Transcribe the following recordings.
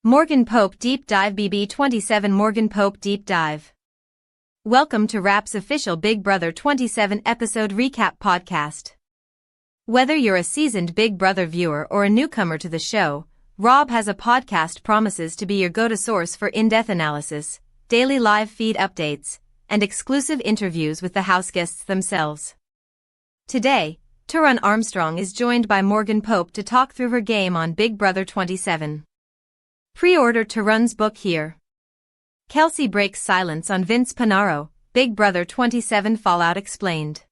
Morgan Pope Deep Dive BB27 Morgan Pope Deep Dive. Welcome to RHAP's official Big Brother 27 episode recap podcast. Whether you're a seasoned Big Brother viewer or a newcomer to the show, RHAP has a podcast promises to be your go-to source for in-depth analysis, daily live feed updates, and exclusive interviews with the Houseguests themselves. Today, Taran Armstrong is joined by Morgan Pope to talk through her game on Big Brother 27. Pre-order Taran's book here. Kelsey breaks silence on Vince Panaro, Big Brother 27 fallout explained.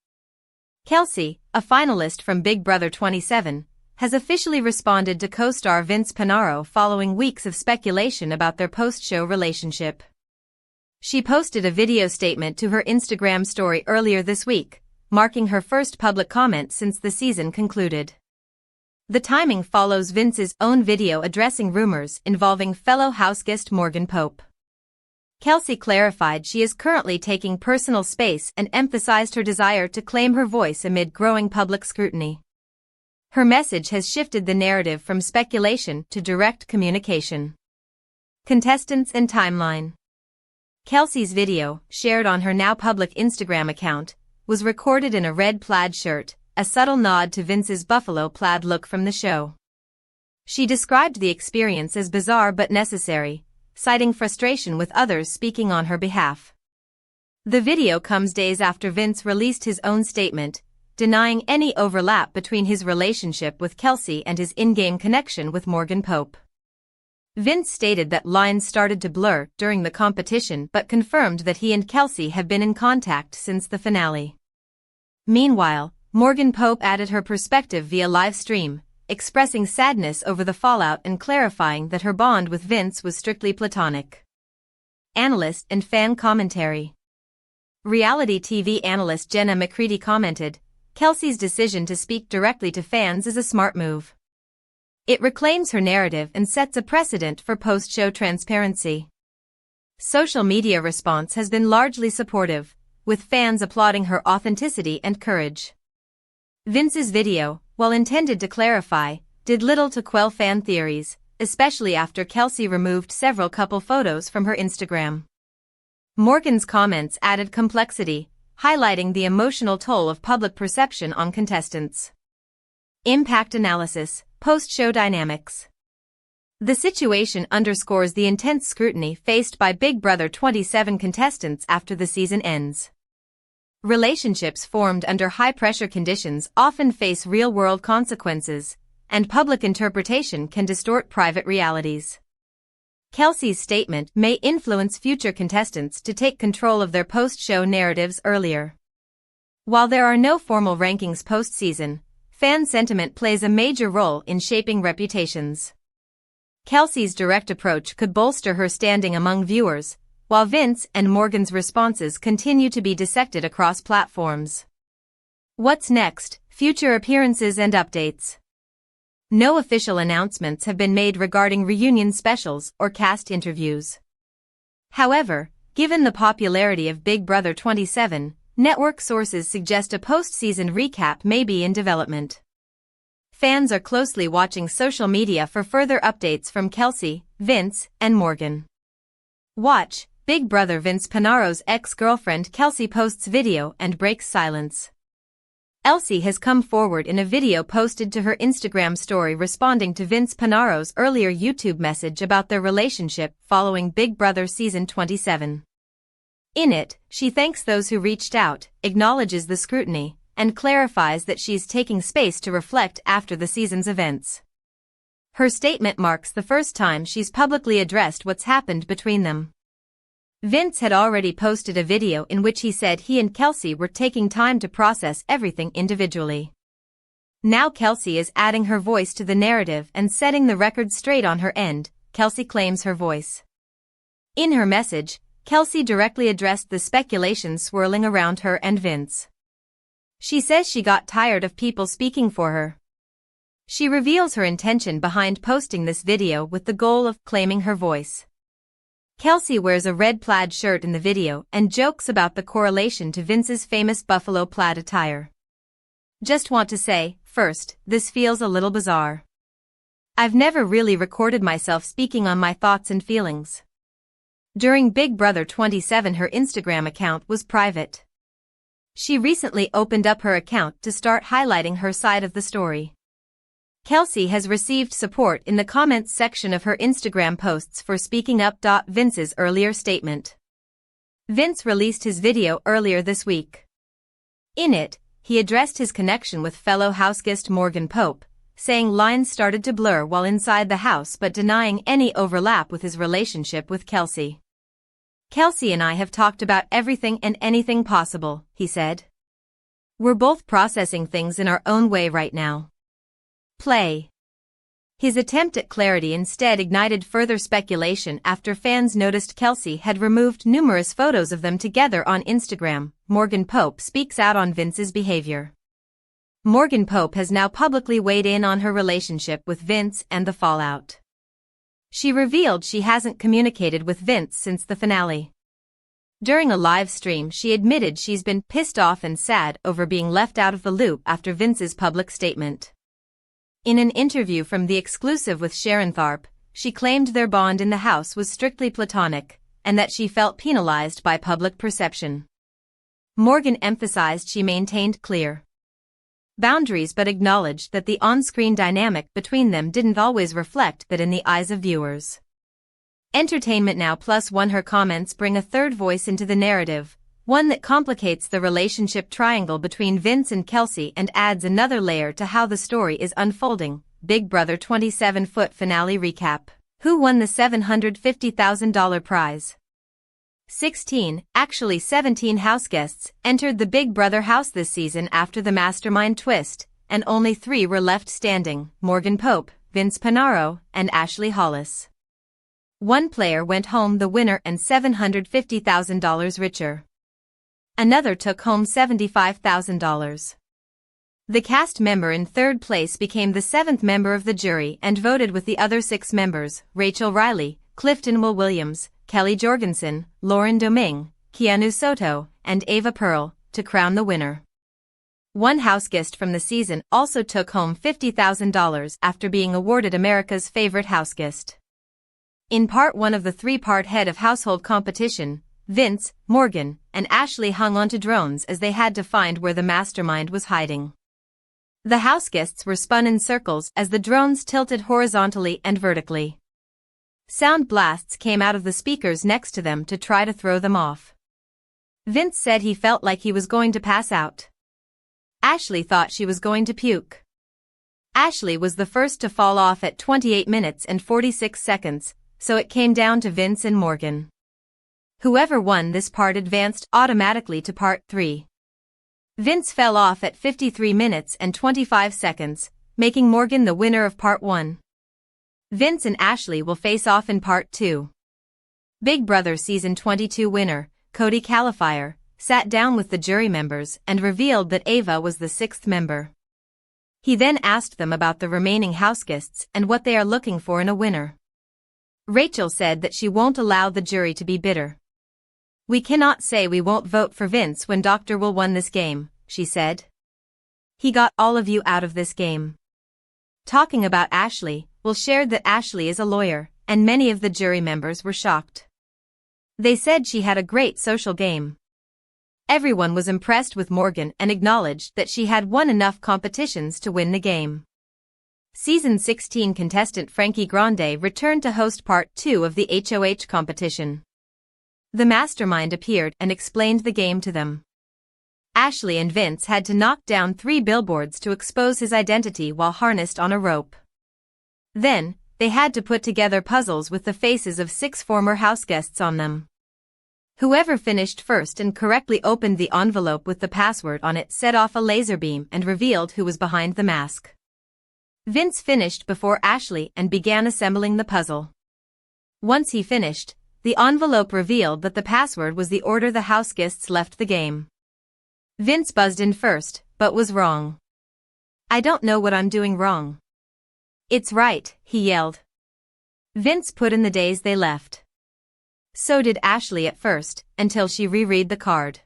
Kelsey, a finalist from Big Brother 27, has officially responded to co-star Vince Panaro following weeks of speculation about their post-show relationship. She posted a video statement to her Instagram story earlier this week, marking her first public comment since the season concluded. The timing follows Vince's own video addressing rumors involving fellow houseguest Morgan Pope. Kelsey clarified she is currently taking personal space and emphasized her desire to claim her voice amid growing public scrutiny. Her message has shifted the narrative from speculation to direct communication. Contestants and timeline. Kelsey's video, shared on her now public Instagram account, was recorded in a red plaid shirt, a subtle nod to Vince's buffalo plaid look from the show. She described the experience as bizarre but necessary, citing frustration with others speaking on her behalf. The video comes days after Vince released his own statement, denying any overlap between his relationship with Kelsey and his in-game connection with Morgan Pope. Vince stated that lines started to blur during the competition but confirmed that he and Kelsey have been in contact since the finale. Meanwhile, Morgan Pope added her perspective via live stream, expressing sadness over the fallout and clarifying that her bond with Vince was strictly platonic. Analyst and fan commentary. Reality TV analyst Jenna McCready commented, "Kelsey's decision to speak directly to fans is a smart move. It reclaims her narrative and sets a precedent for post-show transparency." Social media response has been largely supportive, with fans applauding her authenticity and courage. Vince's video, while intended to clarify, did little to quell fan theories, especially after Kelsey removed several couple photos from her Instagram. Morgan's comments added complexity, highlighting the emotional toll of public perception on contestants. Impact analysis, post-show dynamics. The situation underscores the intense scrutiny faced by Big Brother 27 contestants after the season ends. Relationships formed under high-pressure conditions often face real-world consequences, and public interpretation can distort private realities. Kelsey's statement may influence future contestants to take control of their post-show narratives earlier. While there are no formal rankings post-season, fan sentiment plays a major role in shaping reputations. Kelsey's direct approach could bolster her standing among viewers, while Vince and Morgan's responses continue to be dissected across platforms. What's next? Future appearances and updates. No official announcements have been made regarding reunion specials or cast interviews. However, given the popularity of Big Brother 27, network sources suggest a post-season recap may be in development. Fans are closely watching social media for further updates from Kelsey, Vince, and Morgan. Watch. Big Brother Vince Panaro's ex-girlfriend Kelsey posts video and breaks silence. Kelsey has come forward in a video posted to her Instagram story responding to Vince Panaro's earlier YouTube message about their relationship following Big Brother Season 27. In it, she thanks those who reached out, acknowledges the scrutiny, and clarifies that she's taking space to reflect after the season's events. Her statement marks the first time she's publicly addressed what's happened between them. Vince had already posted a video in which he said he and Kelsey were taking time to process everything individually. Now Kelsey is adding her voice to the narrative and setting the record straight on her end. Kelsey claims her voice. In her message, Kelsey directly addressed the speculation swirling around her and Vince. She says she got tired of people speaking for her. She reveals her intention behind posting this video with the goal of claiming her voice. Kelsey wears a red plaid shirt in the video and jokes about the correlation to Vince's famous buffalo plaid attire. "Just want to say, first, this feels a little bizarre. I've never really recorded myself speaking on my thoughts and feelings. During Big Brother 27, her Instagram account was private. She recently opened up her account to start highlighting her side of the story. Kelsey has received support in the comments section of her Instagram posts for speaking up. Vince's earlier statement. Vince released his video earlier this week. In it, he addressed his connection with fellow houseguest Morgan Pope, saying lines started to blur while inside the house but denying any overlap with his relationship with Kelsey. Kelsey and I have talked about everything and anything possible, he said. We're both processing things in our own way right now. Play. His attempt at clarity instead ignited further speculation after fans noticed Kelsey had removed numerous photos of them together on Instagram. Morgan Pope speaks out on Vince's behavior. Morgan Pope has now publicly weighed in on her relationship with Vince and the fallout. She revealed she hasn't communicated with Vince since the finale. During a live stream, she admitted she's been pissed off and sad over being left out of the loop after Vince's public statement. In an interview from The Exclusive with Sharon Tharp, she claimed their bond in the house was strictly platonic, and that she felt penalized by public perception. Morgan emphasized she maintained clear boundaries but acknowledged that the on-screen dynamic between them didn't always reflect that in the eyes of viewers. Entertainment Now Plus One. Her comments bring a third voice into the narrative, one that complicates the relationship triangle between Vince and Kelsey and adds another layer to how the story is unfolding. Big Brother 27 finale recap. Who won the $750,000 prize? 17 houseguests entered the Big Brother house this season after the mastermind twist, and only 3 were left standing: Morgan Pope, Vince Panaro, and Ashley Hollis. One player went home the winner and $750,000 richer. Another took home $75,000. The cast member in third place became the 7th member of the jury and voted with the other 6 members: Rachel Riley, Clifton Will Williams, Kelly Jorgensen, Lauren Domingue, Keanu Soto, and Ava Pearl, to crown the winner. One houseguest from the season also took home $50,000 after being awarded America's Favorite Houseguest. In part 1 of the 3-part head of household competition, Vince, Morgan, and Ashley hung onto drones as they had to find where the mastermind was hiding. The houseguests were spun in circles as the drones tilted horizontally and vertically. Sound blasts came out of the speakers next to them to try to throw them off. Vince said he felt like he was going to pass out. Ashley thought she was going to puke. Ashley was the first to fall off at 28 minutes and 46 seconds, so it came down to Vince and Morgan. Whoever won this part advanced automatically to part 3. Vince fell off at 53 minutes and 25 seconds, making Morgan the winner of part 1. Vince and Ashley will face off in part 2. Big Brother Season 22 winner, Cody Califier, sat down with the jury members and revealed that Ava was the 6th member. He then asked them about the remaining houseguests and what they are looking for in a winner. Rachel said that she won't allow the jury to be bitter. "We cannot say we won't vote for Vince when Dr. Will won this game," she said. "He got all of you out of this game." Talking about Ashley, Will shared that Ashley is a lawyer, and many of the jury members were shocked. They said she had a great social game. Everyone was impressed with Morgan and acknowledged that she had won enough competitions to win the game. Season 16 contestant Frankie Grande returned to host part 2 of the HOH competition. The mastermind appeared and explained the game to them. Ashley and Vince had to knock down 3 billboards to expose his identity while harnessed on a rope. Then, they had to put together puzzles with the faces of 6 former houseguests on them. Whoever finished first and correctly opened the envelope with the password on it set off a laser beam and revealed who was behind the mask. Vince finished before Ashley and began assembling the puzzle. Once he finished, the envelope revealed that the password was the order the houseguests left the game. Vince buzzed in first, but was wrong. "I don't know what I'm doing wrong." "It's right," he yelled. Vince put in the days they left. So did Ashley at first, until she reread the card.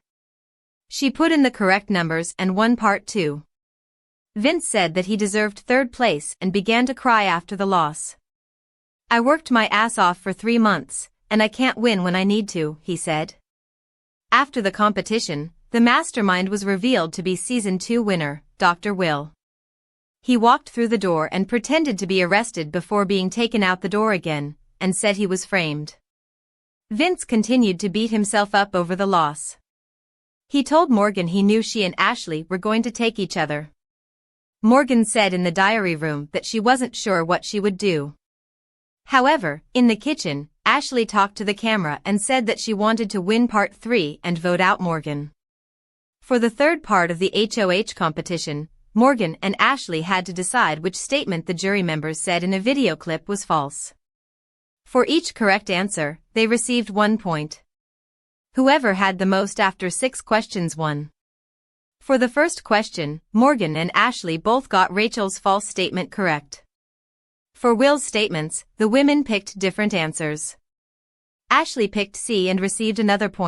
She put in the correct numbers and won part 2. Vince said that he deserved third place and began to cry after the loss. "I worked my ass off for 3 months, and I can't win when I need to," he said. After the competition, the mastermind was revealed to be Season 2 winner, Dr. Will. He walked through the door and pretended to be arrested before being taken out the door again, and said he was framed. Vince continued to beat himself up over the loss. He told Morgan he knew she and Ashley were going to take each other. Morgan said in the diary room that she wasn't sure what she would do. However, in the kitchen, Ashley talked to the camera and said that she wanted to win Part 3 and vote out Morgan. For the third part of the HOH competition, Morgan and Ashley had to decide which statement the jury members said in a video clip was false. For each correct answer, they received 1 point. Whoever had the most after 6 questions won. For the first question, Morgan and Ashley both got Rachel's false statement correct. For Will's statements, the women picked different answers. Ashley picked C and received another point.